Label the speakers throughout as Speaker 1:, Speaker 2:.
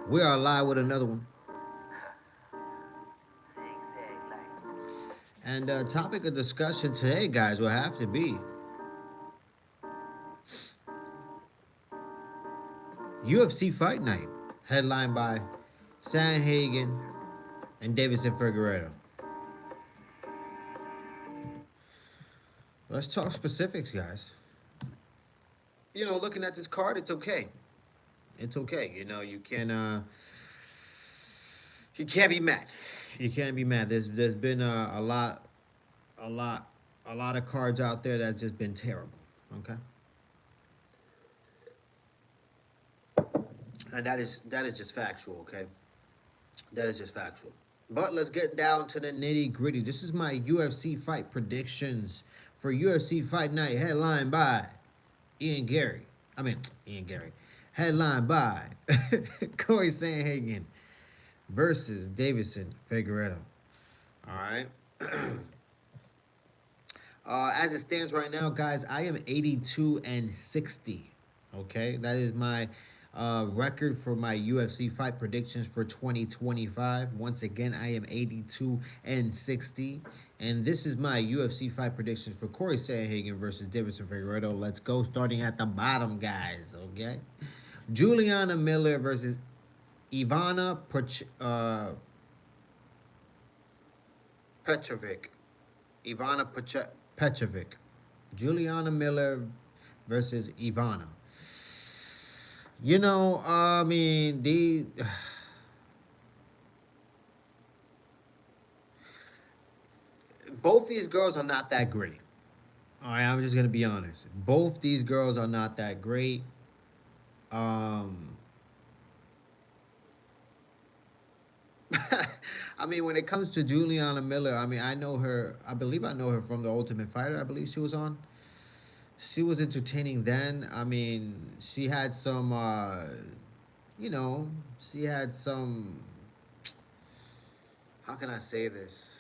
Speaker 1: We are live with another one. And topic of discussion today, guys, will have to be UFC Fight Night, headlined by Sanhagen and Davison Figueredo. Let's talk specifics, guys. Looking at this card, it's okay. It's okay. You can't be mad. You can't be mad. There's been a lot, a lot of cards out there that's just been terrible. Okay, and that is just factual. Okay, that is just factual. But let's get down to the nitty gritty. This is my UFC fight predictions for UFC Fight Night, headlined by Ian Gary. I mean, Ian Gary. Headlined by Corey Sandhagen versus Davison Figueredo. All right. As it stands right now, guys, I am 82-60. Okay, that is my record for my UFC fight predictions for 2025. Once again, I am 82-60, and this is my UFC fight predictions for Corey Sandhagen versus Davison Figueredo. Let's go, starting at the bottom, guys. Okay, Juliana Miller versus Ivana Petrovic. Petrovic. Juliana Miller versus Ivana. I mean, both these girls are not that great. All right, I'm just gonna be honest. Both these girls are not that great. Um, I mean, when it comes to Juliana Miller, I mean, I know her. I believe I know her from the Ultimate Fighter. I believe she was on. She was entertaining then. I mean, she had some. She had some. How can I say this?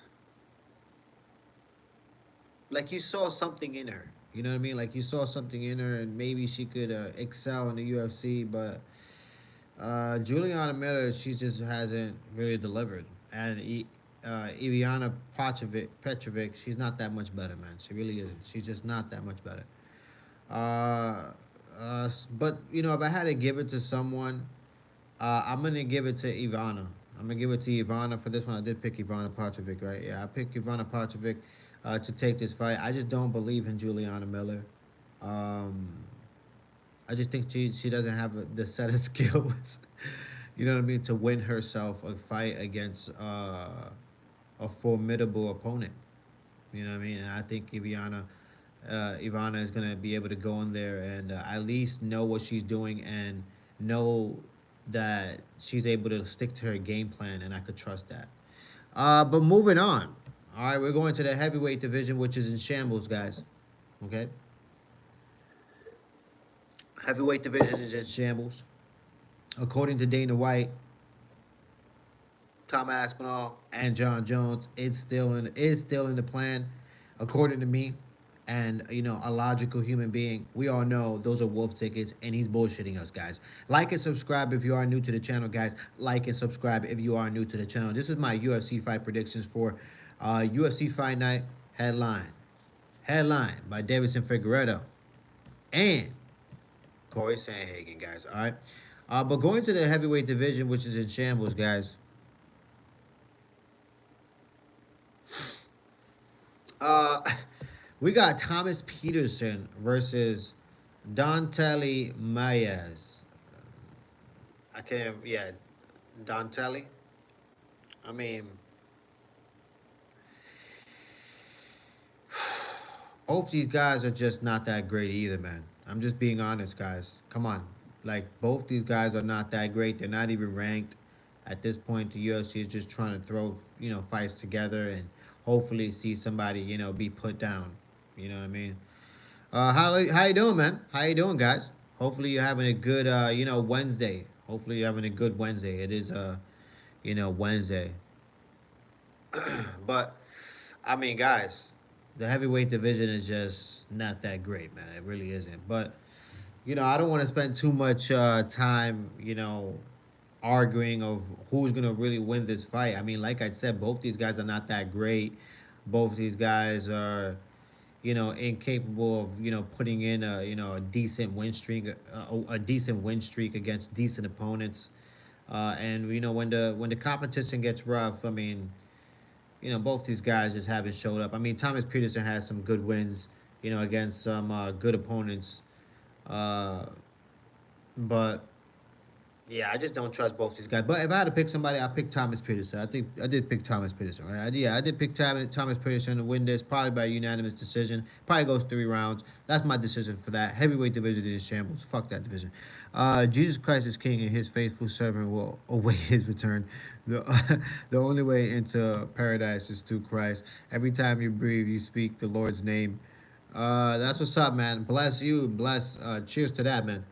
Speaker 1: Like you saw something in her. You know what I mean? Like you saw something in her, and maybe she could excel in the UFC. But Juliana Miller, she just hasn't really delivered. And Iviana Petrovic, she's not that much better, man. She really isn't. She's just not that much better. But if I had to give it to someone, I'm gonna give it to Ivana. I'm gonna give it to Ivana for this one. I did pick Ivana Petrovic, right? Yeah, I picked Ivana Petrovic to take this fight. I just don't believe in Juliana Miller. Um, I just think she doesn't have the set of skills. You know what I mean, to win herself a fight against a formidable opponent. You know what I mean? And I think Ivana is gonna be able to go in there and at least know what she's doing and know that she's able to stick to her game plan, and I could trust that. But moving on. All right, we're going to the heavyweight division, which is in shambles, guys. Okay, heavyweight division is in shambles. According to Dana White, Tom Aspinall, and John Jones, it's still in the plan, according to me. And a logical human being, we all know those are wolf tickets, and he's bullshitting us, guys. Like and subscribe if you are new to the channel, guys. Like and subscribe if you are new to the channel. This is my UFC fight predictions for UFC Fight Night headline by Davison Figueredo and Corey Sandhagen, guys. All right. But going to the heavyweight division, which is in shambles, guys. Uh, we got Thomas Peterson versus Danteli Mayes. I can't. Yeah, Danteli. I mean, both these guys are just not that great either, man. I'm just being honest, guys. Come on, like both these guys are not that great. They're not even ranked. At this point, the UFC is just trying to throw fights together and hopefully see somebody be put down. You know what I mean? How you doing, man? How you doing, guys? Hopefully you're having a good Wednesday. Hopefully you're having a good Wednesday. It is Wednesday. But I mean, guys, the heavyweight division is just not that great, man. It really isn't. But I don't want to spend too much time, arguing of who's gonna really win this fight. I mean, like I said, both these guys are not that great. Both these guys are, incapable of, putting in a, a decent win streak, a decent win streak against decent opponents. And when the competition gets rough, I mean, both these guys just haven't showed up. I mean, Thomas Peterson has some good wins, against some good opponents. Uh, but yeah, I just don't trust both these guys. But if I had to pick somebody, I pick Thomas Peterson. I think I did pick Thomas Peterson, right? Yeah, I did pick Thomas Peterson to win this, probably by unanimous decision. Probably goes 3 rounds. That's my decision for that. Heavyweight division is shambles. Fuck that division. Jesus Christ is King, and His faithful servant will await His return. The only way into paradise is through Christ. Every time you breathe, you speak the Lord's name. That's what's up, man. Bless you. Bless. Cheers to that, man.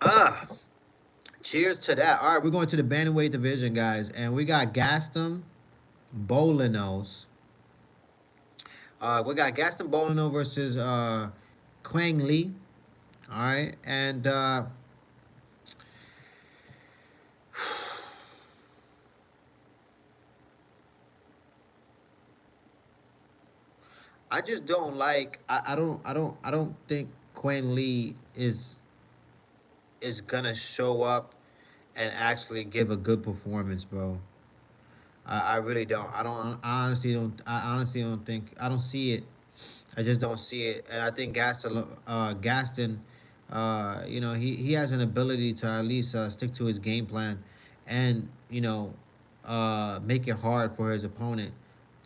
Speaker 1: Ah. Cheers to that. All right, we're going to the bantamweight division, guys, and we got Gaston Bolinos. We got Gaston Bolino versus Quang Lee. All right, and I just don't like. I don't think Quang Lee is gonna show up and actually give a good performance, bro. I really don't. I honestly don't think. I don't see it. I just don't see it. And I think Gaston, he has an ability to at least stick to his game plan, and make it hard for his opponent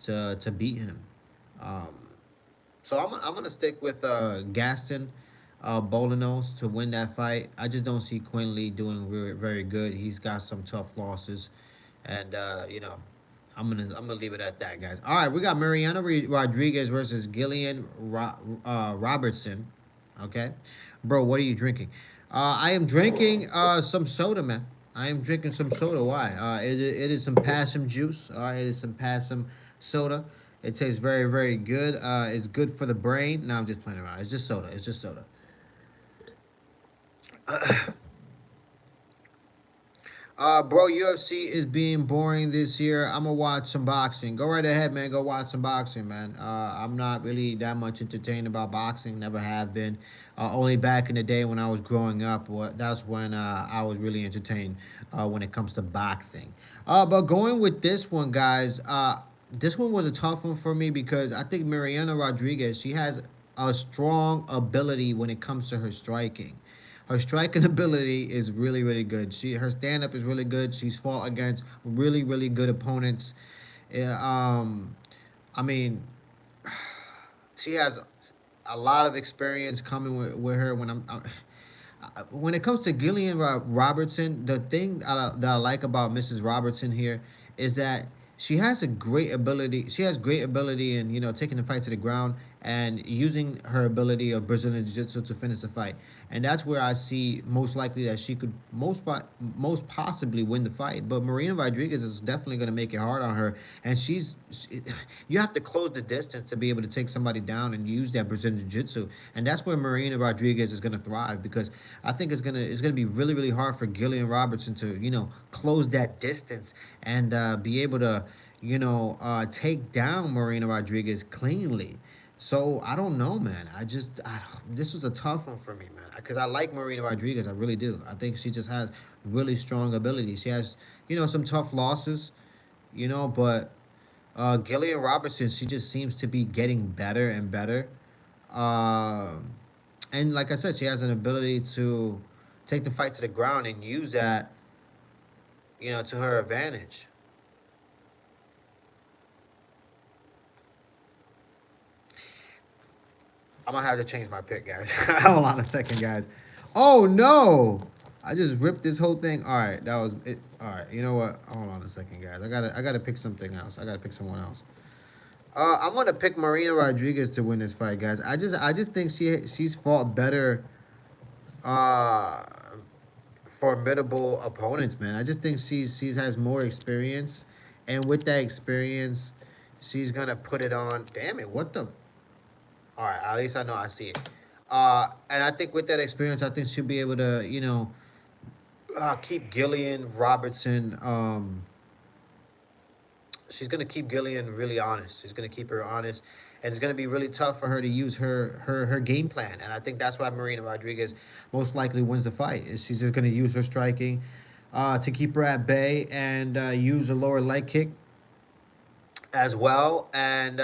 Speaker 1: to beat him. Um, so I'm gonna stick with Gaston Bolinos to win that fight. I just don't see Quinn Lee doing very, very good. He's got some tough losses, and I'm gonna leave it at that, guys. All right, we got Mariano Rodriguez versus Robertson. Okay, bro, what are you drinking? I am drinking some soda, man. I am drinking some soda. Why? It is some Passum juice. It is some Passum soda. It tastes very, very good. It's good for the brain. No, I'm just playing around. It's just soda. It's just soda. Bro, UFC is being boring this year. I'm gonna watch some boxing. Go right ahead, man. Go watch some boxing, man. I'm not really that much entertained about boxing. Never have been. Only back in the day when I was growing up, that's when I was really entertained when it comes to boxing. But going with this one, guys. This one was a tough one for me because I think Mariana Rodriguez, she has a strong ability when it comes to her striking. Her striking ability is really, really good. Her stand up is really good. She's fought against really, really good opponents. Yeah, I mean, she has a lot of experience coming with her. When it comes to Gillian Robertson, the thing that I like about Mrs. Robertson here is that she has a great ability. She has great ability in taking the fight to the ground and using her ability of Brazilian Jiu-Jitsu to finish the fight. And that's where I see most likely that she could most possibly win the fight. But Marina Rodriguez is definitely going to make it hard on her, and you have to close the distance to be able to take somebody down and use that Brazilian Jiu-Jitsu, and that's where Marina Rodriguez is going to thrive because I think it's gonna be really, really hard for Gillian Robertson to close that distance and be able to take down Marina Rodriguez cleanly. So I don't know, man. This was a tough one for me, man, because I like Marina Rodriguez. I really do. I think she just has really strong ability. She has some tough losses, but Gillian Robertson, she just seems to be getting better and better. Um, and like I said, she has an ability to take the fight to the ground and use that, to her advantage. I'm gonna have to change my pick, guys. Hold on a second, guys. Oh no! I just ripped this whole thing. All right, that was it. All right, you know what? Hold on a second, guys. I gotta pick something else. I gotta pick someone else. I'm gonna pick Marina Rodriguez to win this fight, guys. I just think she's fought better, uh, formidable opponents, man. I just think she's has more experience, and with that experience, she's gonna put it on. Damn it! What the? All right, at least I know I see it. And I think with that experience, I think she'll be able to, keep Gillian Robertson. She's gonna keep Gillian really honest. She's gonna keep her honest, and it's gonna be really tough for her to use her game plan. And I think that's why Marina Rodriguez most likely wins the fight. Is she's just gonna use her striking to keep her at bay and use a lower leg kick as well, and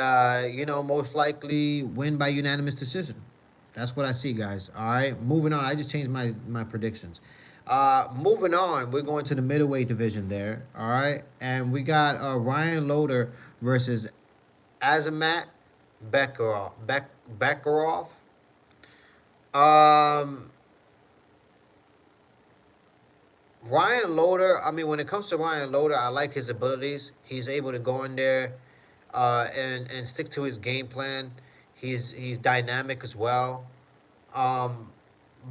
Speaker 1: most likely win by unanimous decision. That's what I see, guys. All right, moving on. I just changed my predictions. Moving on, we're going to the middleweight division there. All right, and we got Ryan Loder versus Azamat Bekarov. Um, Ryan Loder. I mean, when it comes to Ryan Loder, I like his abilities. He's able to go in there and stick to his game plan. He's dynamic as well. Um,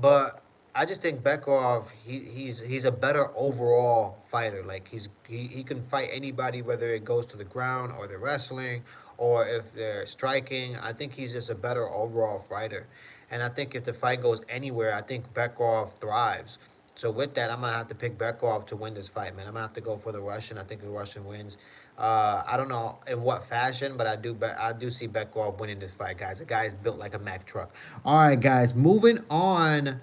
Speaker 1: but I just think Bekov he's a better overall fighter. Like he can fight anybody, whether it goes to the ground or the wrestling or if they're striking. I think he's just a better overall fighter. And I think if the fight goes anywhere, I think Bekov thrives. So with that, I'm gonna have to pick Bekov to win this fight, man. I'm gonna have to go for the Russian. I think the Russian wins. I don't know in what fashion, but I do see Bekov winning this fight, guys. The guy is built like a Mack truck. All right, guys. Moving on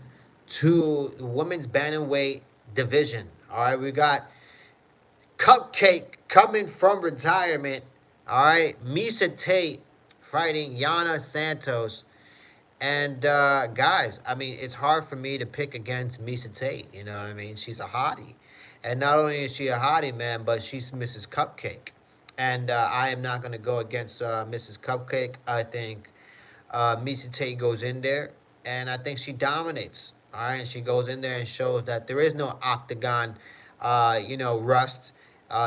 Speaker 1: to the women's bantamweight division. All right, we got Cupcake coming from retirement. All right, Misa Tate fighting Yana Santos. And guys, I mean, it's hard for me to pick against Misa Tate. You know what I mean? She's a hottie, and not only is she a hottie, man, but she's Mrs. Cupcake. And I am not gonna go against Mrs. Cupcake. I think Misa Tate goes in there, and I think she dominates. All right, and she goes in there and shows that there is no octagon, rust.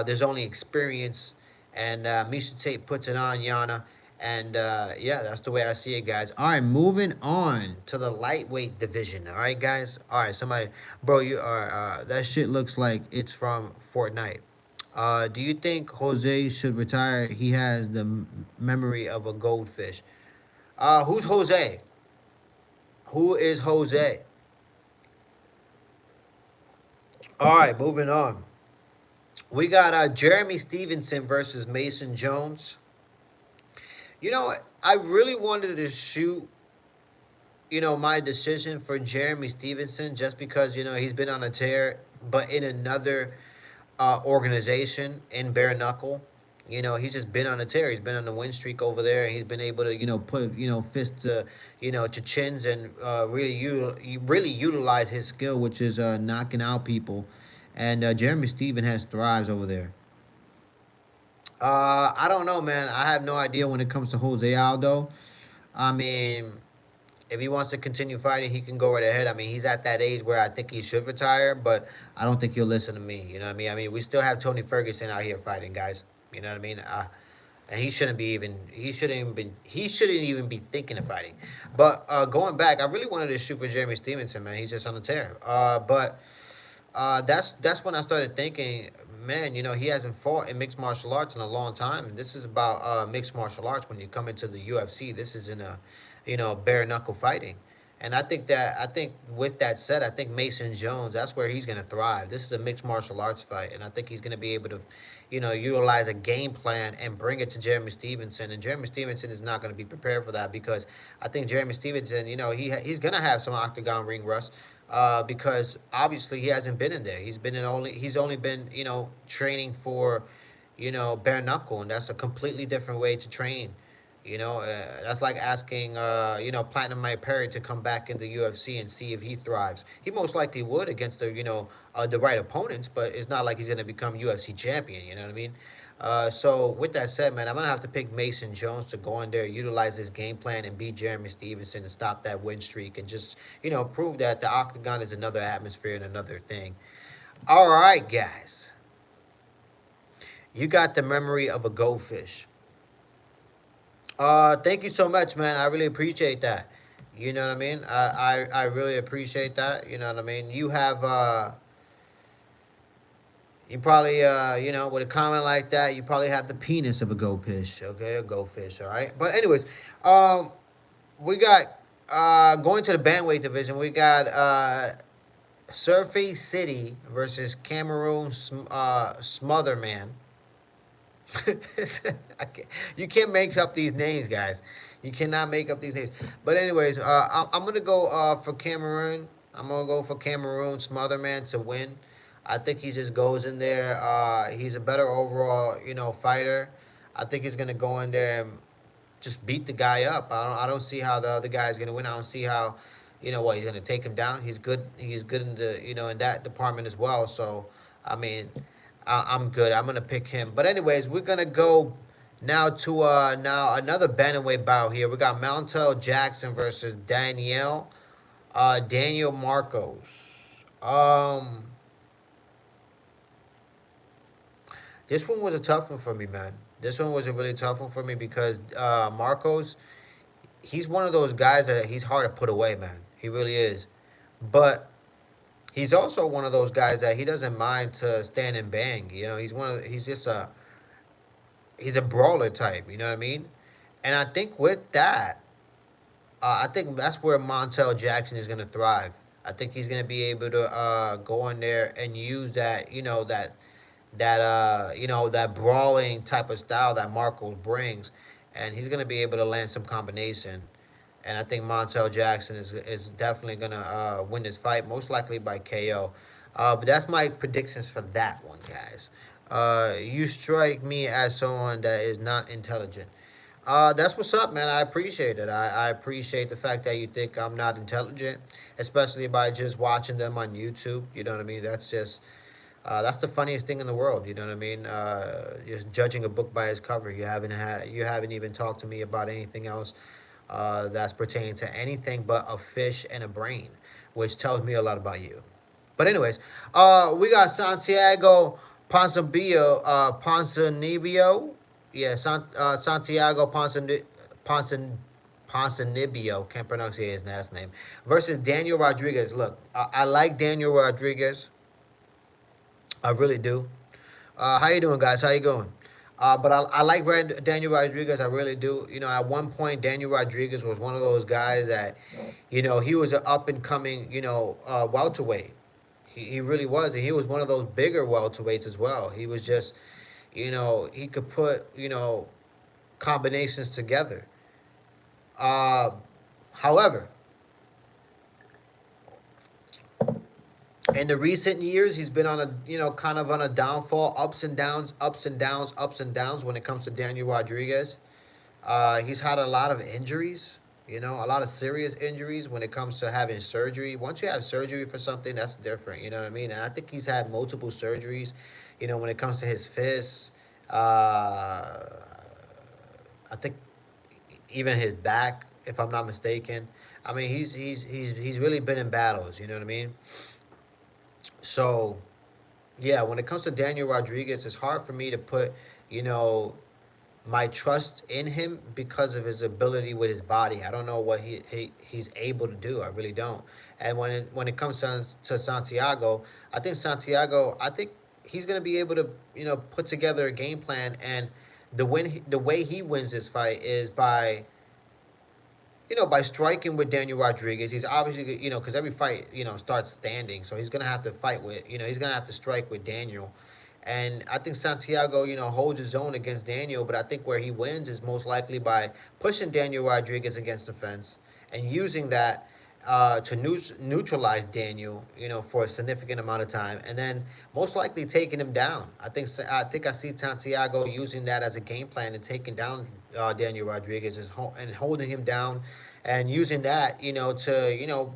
Speaker 1: There's only experience, and Misa Tate puts it on Yana. And yeah, that's the way I see it, guys. All right, moving on to the lightweight division. All right, guys. All right, somebody, bro, you are that shit looks like it's from Fortnite. Do you think Jose should retire? He has the memory of a goldfish. Who's Jose? Who is Jose? All right, moving on. We got Jeremy Stevenson versus Mason Jones. You know, I really wanted to shoot, my decision for Jeremy Stevenson just because, he's been on a tear, but in another organization in bare knuckle. He's just been on a tear. He's been on a win streak over there, and he's been able to, put, fists to chins and really utilize his skill, which is knocking out people. And Jeremy Steven has thrives over there. I don't know, man. I have no idea when it comes to Jose Aldo. I mean, if he wants to continue fighting, he can go right ahead. I mean, he's at that age where I think he should retire, but I don't think he'll listen to me. You know what I mean? I mean, we still have Tony Ferguson out here fighting, guys. You know what I mean? And he shouldn't even be thinking of fighting. But going back, I really wanted to shoot for Jeremy Stevenson, man. He's just on the tear. That's when I started thinking, man, he hasn't fought in mixed martial arts in a long time. This is about mixed martial arts. When you come into the UFC, this is in a, bare knuckle fighting. And I think with that said, I think Mason Jones, that's where he's gonna thrive. This is a mixed martial arts fight, and I think he's gonna be able to, utilize a game plan and bring it to Jeremy Stevenson. And Jeremy Stevenson is not gonna be prepared for that because I think Jeremy Stevenson, he's gonna have some octagon ring rust. Because obviously he hasn't been in there. He's only been training for bare knuckle, and that's a completely different way to train. That's like asking Platinum Mike Perry to come back in the UFC and see if he thrives. He most likely would against the right opponents, but it's not like he's gonna become UFC champion. You know what I mean? So with that said, man, I'm gonna have to pick Mason Jones to go in there, utilize his game plan, and beat Jeremy Stevenson to stop that win streak and just prove that the octagon is another atmosphere and another thing. All right, guys, you got the memory of a goldfish. Thank you so much, man. I really appreciate that. You know what I mean? I really appreciate that. You know what I mean? You probably, with a comment like that, you probably have the penis of a goldfish, okay? A goldfish, all right? But anyways, we got, going to the bantamweight division, we got Surfy City versus Cameroon Smotherman. You can't make up these names, guys. You cannot make up these names. But anyways, I'm gonna go for Cameroon. I'm gonna go for Cameroon Smotherman to win. I think he just goes in there. He's a better overall, fighter. I think he's gonna go in there and just beat the guy up. I don't see how the other guy is gonna win. I don't see how, what he's gonna take him down. He's good. He's good in the in that department as well. So I mean, I'm good. I'm gonna pick him. But anyways, we're gonna go now to now another bantamweight bout here. We got Mountel Jackson versus Daniel Marcos. This one was a tough one for me, man. This one was a really tough one for me because Marcos, he's one of those guys that he's hard to put away, man. He really is. But he's also one of those guys that he doesn't mind to stand and bang. He's just he's a brawler type. You know what I mean? And I think with that, I think that's where Montel Jackson is going to thrive. I think he's going to be able to go in there and use that, that brawling type of style that Marcos brings, and he's going to be able to land some combination. And I think Montel Jackson is definitely going to win this fight, most likely by KO. But that's my predictions for that one, guys. You strike me as someone that is not intelligent. That's what's up, man. I appreciate it. I appreciate the fact that you think I'm not intelligent, especially by just watching them on YouTube. You know what I mean? That's the funniest thing in the world. You know what I mean? Just judging a book by its cover. You haven't even talked to me about anything else that's pertaining to anything but a fish and a brain, which tells me a lot about you. But anyways, we got Santiago Ponzinibbio. Yeah, Santiago Ponzinibbio. Can't pronounce his last name. Versus Daniel Rodriguez. Look, I like Daniel Rodriguez. I really do. How you doing, guys? How you going? But I like Daniel Rodriguez. I really do. At one point, Daniel Rodriguez was one of those guys that, he was an up and coming, welterweight. He really was, and he was one of those bigger welterweights as well. He was just, he could put, combinations together. Uh, However, in the recent years, he's been on a kind of on a downfall, ups and downs, ups and downs, ups and downs when it comes to Daniel Rodriguez. He's had a lot of injuries, a lot of serious injuries when it comes to having surgery. Once you have surgery for something, that's different. You know what I mean? And I think he's had multiple surgeries. When it comes to his fists, I think even his back, if I'm not mistaken. I mean, he's really been in battles. You know what I mean? So yeah, when it comes to Daniel Rodriguez, it's hard for me to put, you know, my trust in him because of his ability with his body. I don't know what he's able to do. I really don't. And when it comes to Santiago, I think he's gonna be able to put together a game plan. And the way he wins this fight is by by striking with Daniel Rodriguez. He's obviously, because every fight, starts standing. So he's going to have to fight with, he's going to have to strike with Daniel. And I think Santiago, holds his own against Daniel. But I think where he wins is most likely by pushing Daniel Rodriguez against the fence and using that to neutralize Daniel, for a significant amount of time. And then most likely taking him down. I see Santiago using that as a game plan and taking down Daniel Rodriguez and holding him down and using that, to,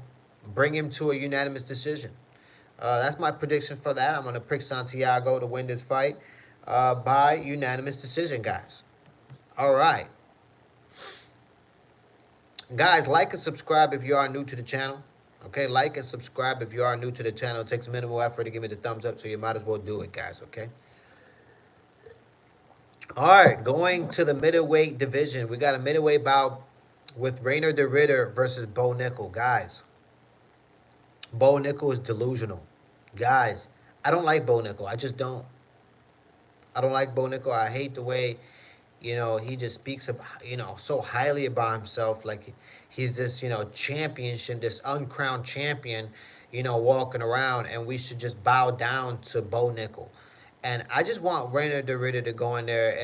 Speaker 1: bring him to a unanimous decision. That's my prediction for that. I'm going to pick Santiago to win this fight by unanimous decision, guys. All right. Guys, like and subscribe if you are new to the channel. Okay, like and subscribe if you are new to the channel. It takes minimal effort to give me the thumbs up, so you might as well do it, guys, okay? All right, going to the middleweight division. We got a middleweight bout with Rainer de Ritter versus Bo Nickel. Guys, Bo Nickel is delusional. Guys, I don't like Bo Nickel. I just don't. I don't like Bo Nickel. I hate the way, he just speaks about, so highly about himself. Like he's this, championship, this uncrowned champion, walking around, and we should just bow down to Bo Nickel. And I just want Rainer DeRitter to go in there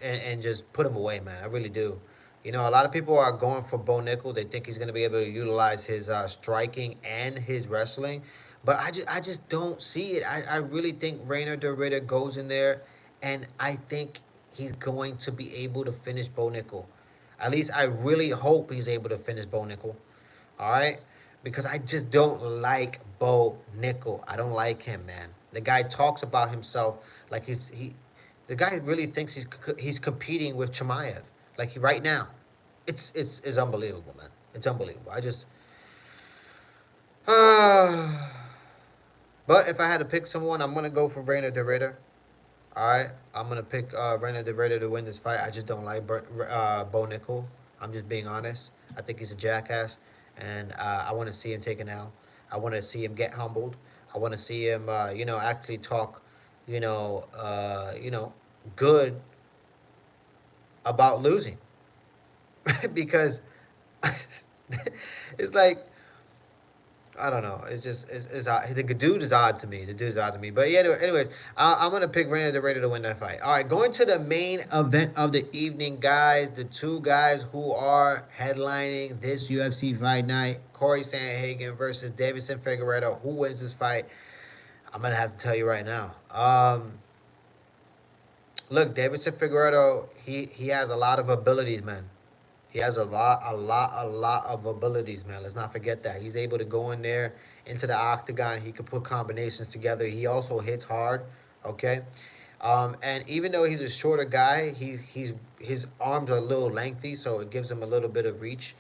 Speaker 1: and just put him away, man. I really do. A lot of people are going for Bo Nickel. They think he's going to be able to utilize his striking and his wrestling, but I just don't see it. I really think Rainer DeRitter goes in there, and I think he's going to be able to finish Bo Nickel. At least I really hope he's able to finish Bo Nickel. All right, because I just don't like Bo Nickel. I don't like him, man. The guy talks about himself like he. The guy really thinks he's competing with Chimaev, like right now. It's unbelievable, man. It's unbelievable. I just. But if I had to pick someone, I'm gonna go for Rainer DeRitter. All right, I'm gonna pick Rainer DeRitter to win this fight. I just don't like Bo Nickel. I'm just being honest. I think he's a jackass, and I want to see him take an L. I want to see him get humbled. I want to see him, actually talk, you know, uh, you know, good about losing, because it's like I don't know. It's just it's odd. The dude is odd to me. The dude is odd to me. But yeah, anyways, I'm gonna pick Rainer DeRitter to win that fight. All right, going to the main event of the evening, guys. The two guys who are headlining this UFC fight night: Corey Sandhagen versus Davidson Figueiredo. Who wins this fight? I'm gonna have to tell you right now. Look, Davidson Figueiredo, he has a lot of abilities, man. He has a lot of abilities, man. Let's not forget that. He's able to go in there into the octagon. He can put combinations together. He also hits hard, okay? And even though he's a shorter guy, his arms are a little lengthy, so it gives him a little bit of reach.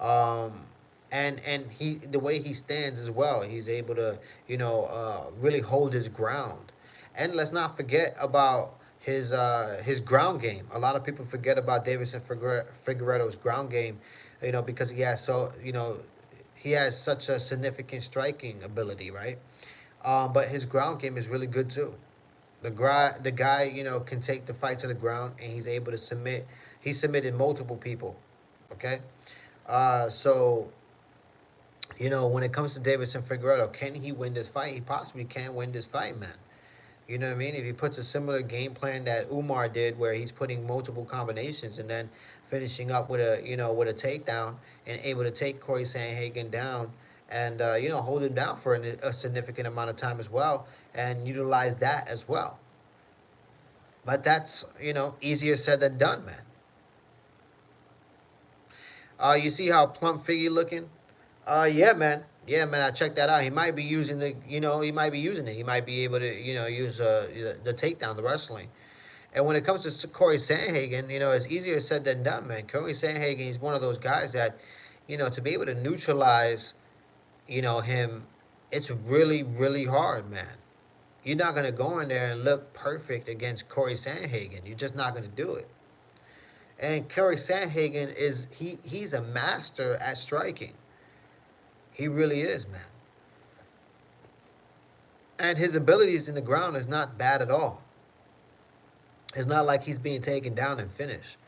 Speaker 1: Um, and he the way he stands as well, he's able to really hold his ground. And let's not forget about his ground game. A lot of people forget about Davidson Figueredo's ground game, because he has such a significant striking ability, right? But his ground game is really good too. The guy, can take the fight to the ground, and he's able to submit. He submitted multiple people. Okay, so when it comes to Davidson Figueredo, can he win this fight? He possibly can win this fight, man. You know what I mean? If he puts a similar game plan that Umar did, where he's putting multiple combinations and then finishing up with a takedown and able to take Corey Sandhagen down and hold him down for a significant amount of time as well and utilize that as well. But that's easier said than done, man. You see how plump Figgy looking? Yeah, man. Yeah, man. I checked that out. He might be using he might be using it. He might be able to, use the takedown, the wrestling. And when it comes to Corey Sandhagen, it's easier said than done, man. Corey Sandhagen is one of those guys that, to be able to neutralize, him, it's really, really hard, man. You're not gonna go in there and look perfect against Corey Sandhagen. You're just not gonna do it. And Corey Sandhagen he's a master at striking. He really is, man. And his abilities in the ground is not bad at all. It's not like he's being taken down and finished.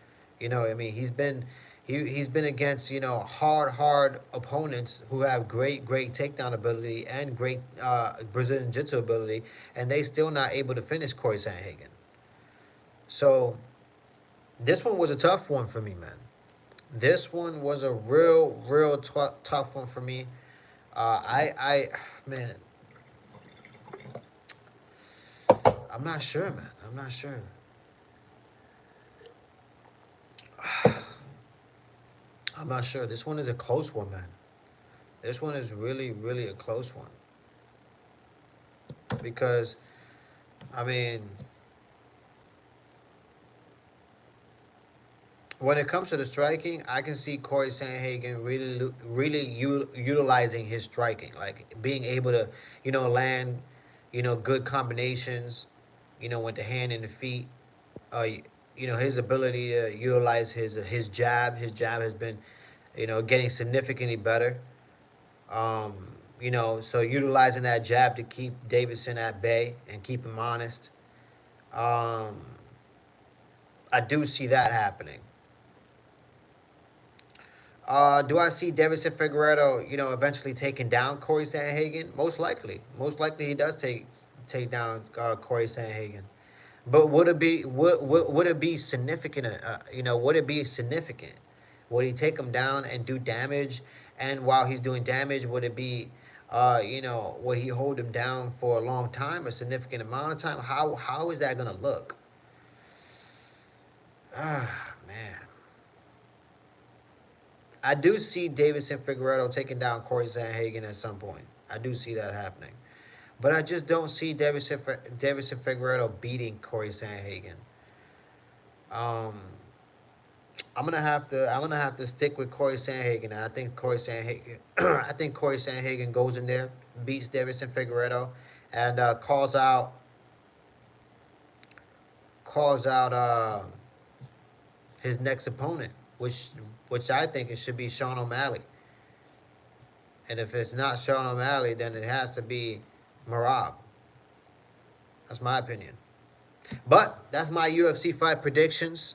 Speaker 1: I mean, he's been against hard opponents who have great takedown ability and great Brazilian Jiu-Jitsu ability, and they still not able to finish Corey Sandhagen. So this one was a tough one for me, man. This one was a real tough one for me. Man, I'm not sure, man. I'm not sure. I'm not sure. This one is a close one, man. This one is really, really a close one. Because, I mean, when it comes to the striking, I can see Corey Sandhagen really utilizing his striking, like being able to, land, good combinations, with the hand and the feet. His ability to utilize his jab. His jab has been, getting significantly better. Um, so utilizing that jab to keep Davidson at bay and keep him honest. Um, I do see that happening. Do I see Davison Figueredo, eventually taking down Corey Sandhagen? Most likely. Most likely he does take down Corey Sandhagen. But would it be significant? Would it be significant? Would he take him down and do damage? And while he's doing damage, would it be, would he hold him down for a long time, a significant amount of time? How is that gonna look? Ah, man. I do see Davison Figueredo taking down Corey Sandhagen at some point. I do see that happening. But I just don't see Davison Figueredo beating Corey Sandhagen. Um, I'm gonna have to stick with Corey Sandhagen. I think Corey Sandhagen I think Corey Sandhagen goes in there, beats Davison Figueredo, and calls out his next opponent, which I think it should be Sean O'Malley. And if it's not Sean O'Malley, then it has to be Marab. That's my opinion. But that's my UFC fight predictions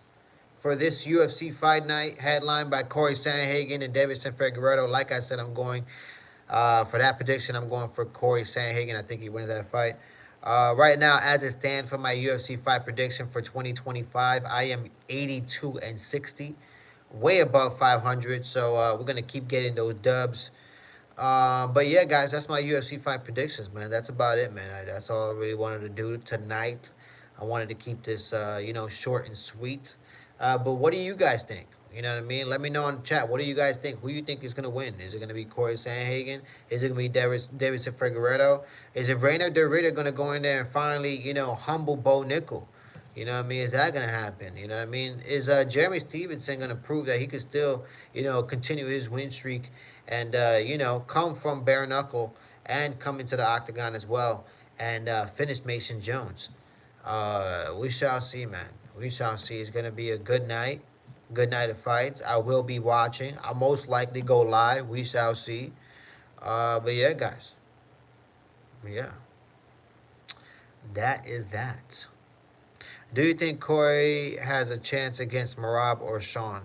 Speaker 1: for this UFC fight night, headlined by Corey Sandhagen and Davison Figueredo. Like I said, I'm going for that prediction. I'm going for Corey Sandhagen. I think he wins that fight. Right now, as it stands for my UFC fight prediction for 2025, I am 82-60, way above 500. So we're gonna keep getting those dubs. But yeah, guys, that's my UFC fight predictions, man. That's about it, man. That's all I really wanted to do tonight. I wanted to keep this, short and sweet. But what do you guys think? You know what I mean? Let me know in the chat. What do you guys think? Who do you think is gonna win? Is it gonna be Corey Sandhagen? Is it gonna be Davison Figueredo? Is it Reina Dorita gonna go in there and finally, humble Bo Nickel? You know what I mean? Is that gonna happen? You know what I mean? Is Jeremy Stevenson gonna prove that he could still, continue his win streak and come from bare knuckle and come into the octagon as well and finish Mason Jones? We shall see, man. We shall see. It's gonna be a good night. Good night of fights. I will be watching. I'll most likely go live. We shall see. But yeah, guys. Yeah. That is that. Do you think Corey has a chance against Marab or Sean?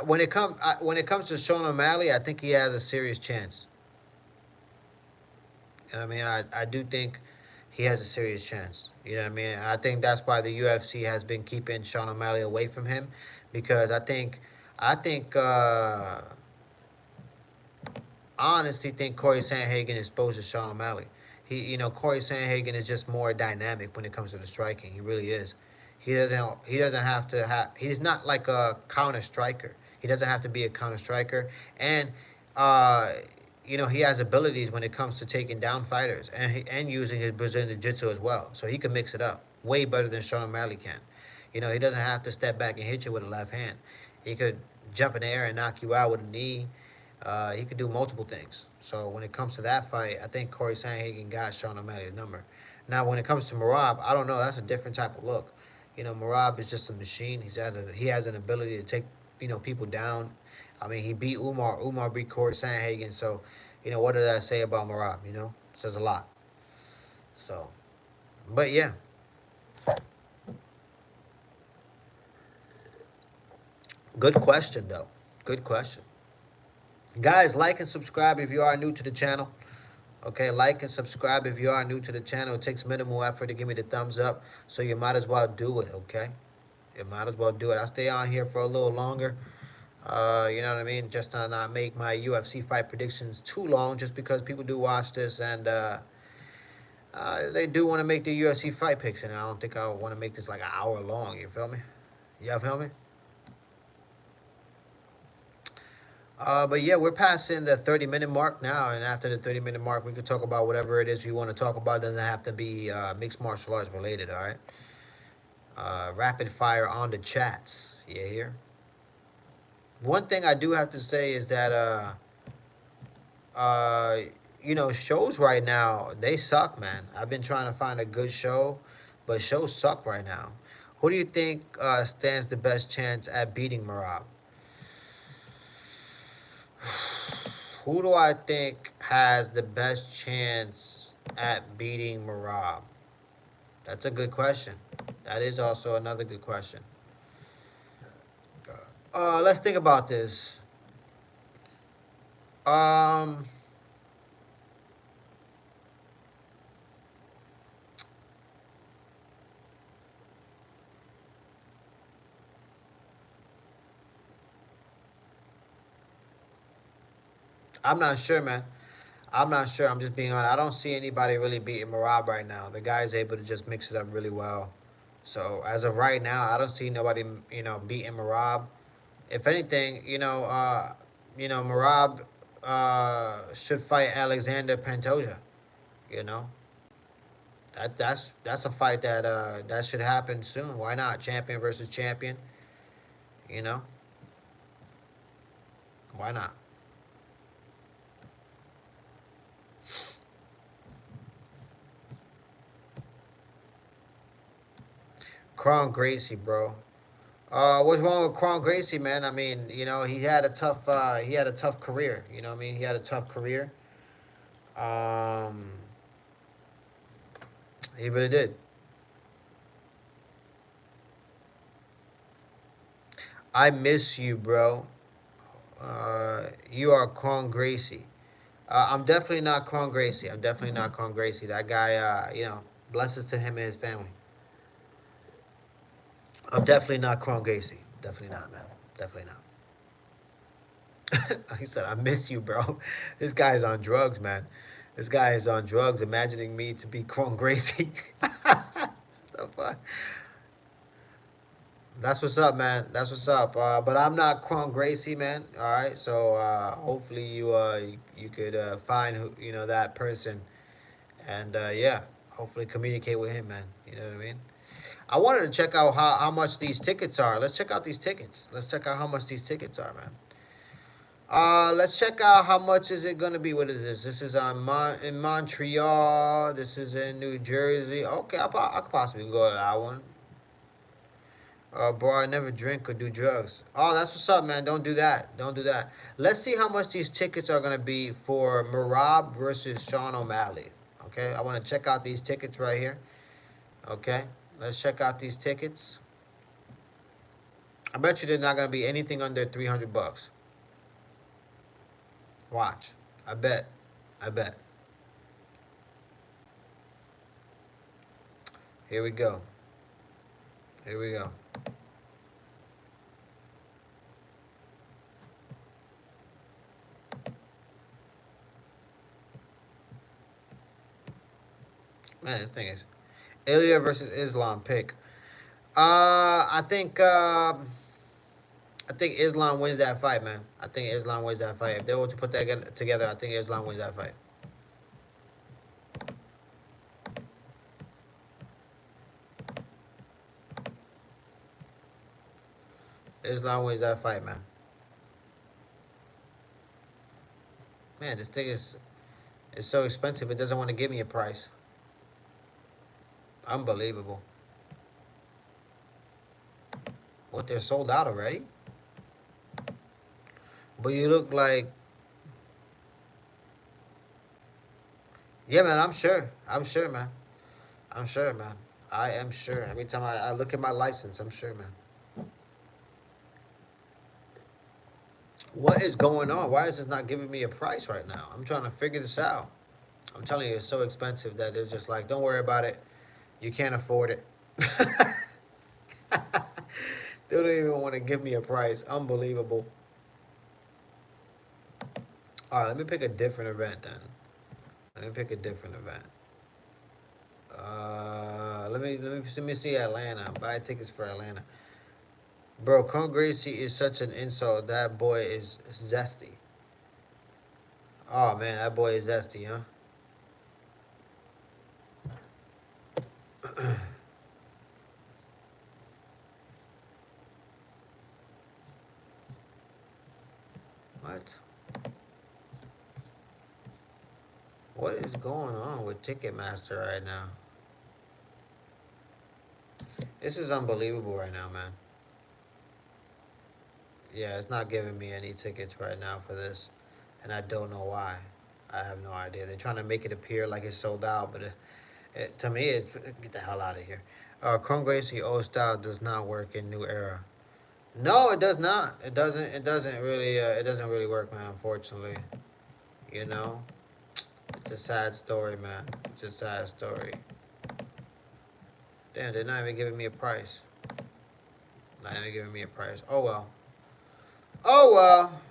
Speaker 1: When it comes to Sean O'Malley, I think he has a serious chance. You know what I mean? I do think he has a serious chance. You know what I mean? I think that's why the UFC has been keeping Sean O'Malley away from him, because I honestly think Corey Sandhagen is exposed to Sean O'Malley. Corey Sandhagen is just more dynamic when it comes to the striking. He really is. He doesn't have to have. He's not like a counter striker. He doesn't have to be a counter striker, and uh, he has abilities when it comes to taking down fighters and using his Brazilian jiu-jitsu as well. So he can mix it up way better than Sean O'Malley can. He doesn't have to step back and hit you with a left hand. He could jump in the air and knock you out with a knee. He could do multiple things. So when it comes to that fight, I think Corey Sandhagen got Sean O'Malley's number. Now, when it comes to Marab, I don't know. That's a different type of look. Marab is just a machine. He has an ability to take people down. I mean, he beat Umar. Umar beat Corey Sandhagen. So, what did I say about Marab? It says a lot. So, but yeah. Good question, though. Good question. Guys, like and subscribe if you are new to the channel. Okay, like and subscribe if you are new to the channel. It takes minimal effort to give me the thumbs up, so you might as well do it, okay? You might as well do it. I'll stay on here for a little longer. You know what I mean? Just to not make my UFC fight predictions too long, just because people do watch this and they do want to make the UFC fight picks, and I don't think I want to make this like an hour long. You feel me? Y'all feel me? But yeah, we're passing the 30-minute mark now, and after the 30-minute mark, we can talk about whatever it is we want to talk about. It doesn't have to be mixed martial arts related, all right? Rapid fire on the chats. You hear? One thing I do have to say is that shows right now, they suck, man. I've been trying to find a good show, but shows suck right now. Who do you think stands the best chance at beating Marab? Who do I think has the best chance at beating Marab? That's a good question. That is also another good question. Let's think about this. Um, I'm not sure, man. I'm not sure. I'm just being honest. I don't see anybody really beating Marab right now. The guy's able to just mix it up really well. So as of right now, I don't see nobody, beating Marab. If anything, Marab should fight Alexander Pantoja. You know, that's a fight that should happen soon. Why not? Champion versus champion. You know, why not? Kron Gracie, bro. What's wrong with Kron Gracie, man? I mean, he had a tough career. You know what I mean? He had a tough career. Um, he really did. I miss you, bro. You are Kron Gracie. I'm definitely not Kron Gracie. I'm definitely not Kron Gracie. That guy, blesses to him and his family. I'm definitely not Kron Gracie. Definitely not, man. Definitely not. He said, I miss you, bro. This guy is on drugs, man. This guy is on drugs, imagining me to be Kron Gracie. The fuck? That's what's up, man. That's what's up. But I'm not Kron Gracie, man. All right. So hopefully you could find that person, and yeah, hopefully communicate with him, man. You know what I mean? I wanted to check out how much these tickets are. Let's check out these tickets. Let's check out how much these tickets are, man. Let's check out how much is it gonna be. What is this? This is in Montreal. This is in New Jersey. Okay, I could possibly go to that one. Bro, I never drink or do drugs. Oh, that's what's up, man. Don't do that. Don't do that. Let's see how much these tickets are gonna be for Marab versus Sean O'Malley. Okay, I want to check out these tickets right here. Okay, let's check out these tickets. I bet you they're not gonna be anything under 300 bucks. Watch. I bet. I bet. Here we go. Here we go. Man, this thing is Ilya versus Islam pick. I think Islam wins that fight, man. I think Islam wins that fight. If they were to put that together, I think Islam wins that fight. Islam wins that fight, man. Man, this thing is so expensive. It doesn't want to give me a price. Unbelievable. What, they're sold out already? But you look like, yeah, man. I'm sure. I'm sure, man. I'm sure, man. I am sure. Every time I look at my license, I'm sure, man. What is going on? Why is this not giving me a price right now? I'm trying to figure this out. I'm telling you, it's so expensive that they're just like, don't worry about it. You can't afford it. They don't even want to give me a price. Unbelievable. All right, let me pick a different event then. Let me pick a different event. Let me see Atlanta. Buy tickets for Atlanta. Bro, Con Gracie is such an insult. That boy is zesty. Oh man, that boy is zesty, huh? What? What is going on with Ticketmaster right now? This is unbelievable right now, man. Yeah, it's not giving me any tickets right now for this, and I don't know why. I have no idea. They're trying to make it appear like it's sold out, but To me, get the hell out of here. Chrome Gracie old style does not work in new era. No, it does not. It doesn't. It doesn't really. It doesn't really work, man. Unfortunately, you know, it's a sad story, man. It's a sad story. Damn, they're not even giving me a price. Not even giving me a price. Oh well. Oh well.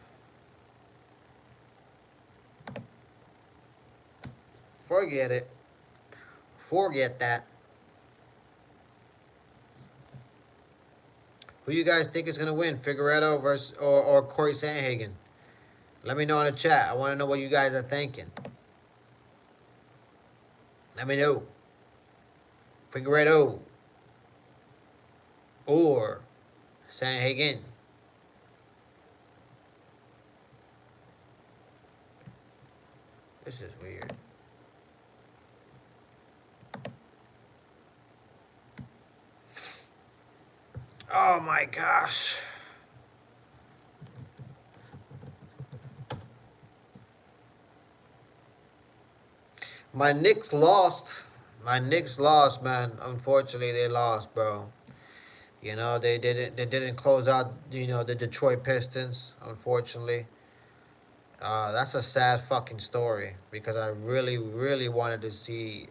Speaker 1: Forget it. Forget that. Who you guys think is gonna win, Figueredo versus or Corey Sandhagen? Let me know in the chat. I want to know what you guys are thinking. Let me know. Figueredo or Sandhagen. This is weird. Oh my gosh. My Knicks lost. My Knicks lost, man. Unfortunately, they lost, bro. You know, they didn't close out, the Detroit Pistons, unfortunately. That's a sad fucking story because I really, really wanted to see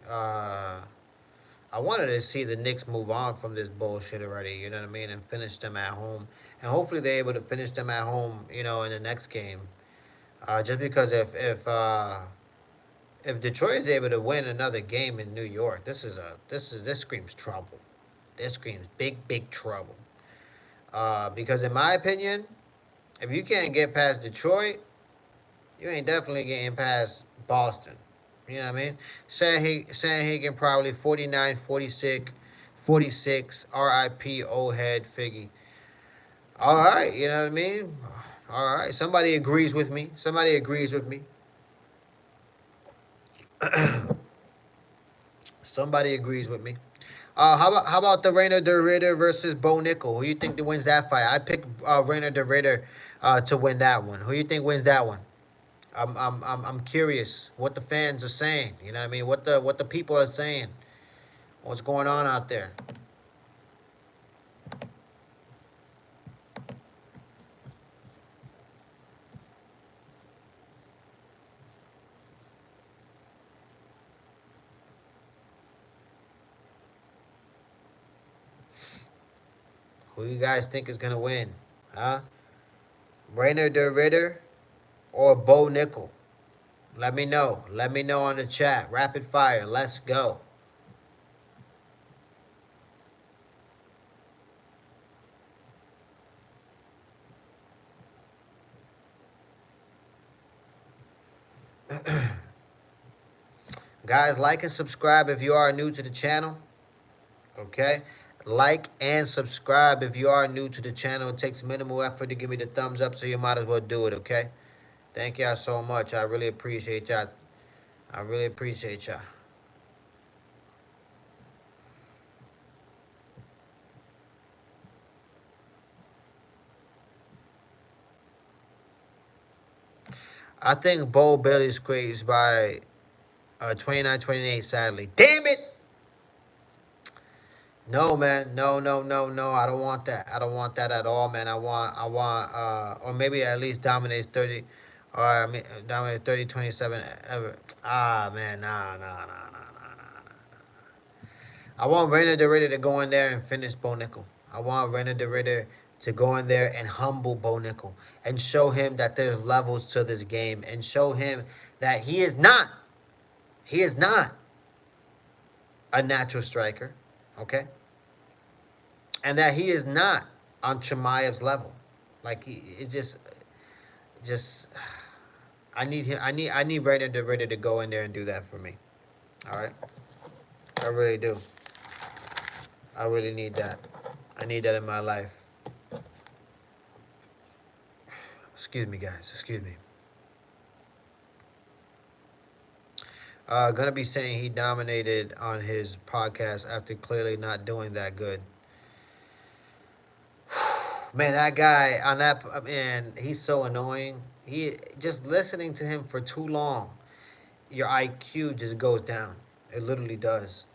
Speaker 1: I wanted to see the Knicks move on from this bullshit already, you know what I mean, and finish them at home. And hopefully they're able to finish them at home, in the next game. Just because if Detroit is able to win another game in New York, this screams trouble. This screams big, big trouble. Because in my opinion, if you can't get past Detroit, you ain't definitely getting past Boston. You know what I mean? Sandhagen probably 49, 46, 46. RIP old head Figgy. All right, you know what I mean? All right, somebody agrees with me. Somebody agrees with me. Somebody agrees with me. How about the Rainer de Ritter versus Bo Nickel? Who you think wins that fight? I picked Rainer de Ritter to win that one. Who you think wins that one? I'm curious what the fans are saying. You know what I mean? What the people are saying. What's going on out there? Who you guys think is gonna win? Huh? Rainer de Ritter or Bo Nickel? Let me know. Let me know on the chat. Rapid fire. Let's go. Guys, like and subscribe if you are new to the channel. Okay? Like and subscribe if you are new to the channel. It takes minimal effort to give me the thumbs up, so you might as well do it, okay? Thank y'all so much. I really appreciate y'all. I really appreciate y'all. I think Bo Bailey squeezed by 29-28, sadly. Damn it! No, man. No, no, no, no. I don't want that. I don't want that at all, man. Or maybe at least dominates 30, or I mean, dominates 30, 27 ever. Ah, man. Nah, nah, nah, nah, nah, nah. I want Rainer de Ritter to go in there and finish Bo Nickel. I want Rainer de Ritter to go in there and humble Bo Nickel and show him that there's levels to this game and show him that he is not a natural striker, okay? And that he is not on Chimaev's level. Like it's just I need him. I need Rainer de Ritter to go in there and do that for me. All right, I really do. I really need that. I need that in my life. Excuse me, guys. Excuse me. Gonna be saying he dominated on his podcast after clearly not doing that good. Man, that guy on that, man, he's so annoying. He just listening to him for too long, your IQ just goes down. It literally does.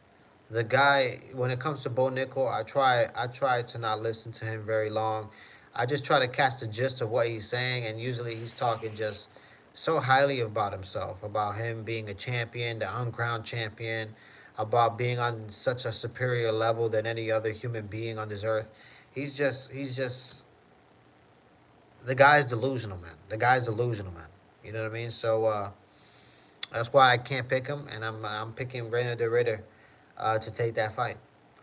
Speaker 1: The guy, when it comes to Bo Nickel, I try to not listen to him very long. I just try to catch the gist of what he's saying, and usually he's talking just so highly about himself, about him being a champion, the uncrowned champion, about being on such a superior level than any other human being on this earth. He's just the guy's delusional, man. The guy's delusional, man. You know what I mean? So that's why I can't pick him, and I'm picking Reina de Ritter to take that fight.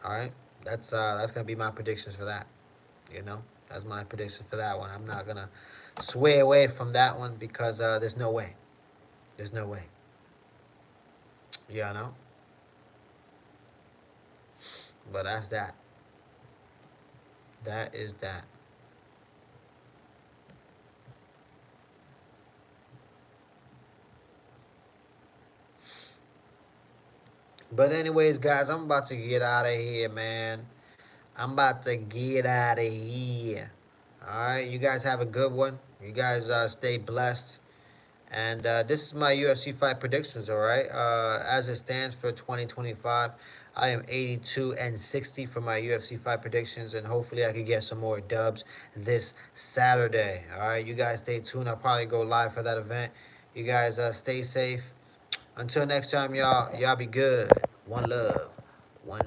Speaker 1: All right, that's gonna be my predictions for that. You know, that's my prediction for that one. I'm not gonna sway away from that one because there's no way. There's no way. Yeah, I know. But that's that. That is that. But anyways, guys, I'm about to get out of here, man. I'm about to get out of here. All right, you guys have a good one. You guys stay blessed. And this is my UFC fight predictions, all right? As it stands for 2025, I am 82-60 for my UFC fight predictions, and hopefully I can get some more dubs this Saturday, all right? You guys stay tuned. I'll probably go live for that event. You guys stay safe. Until next time, y'all be good. One love. One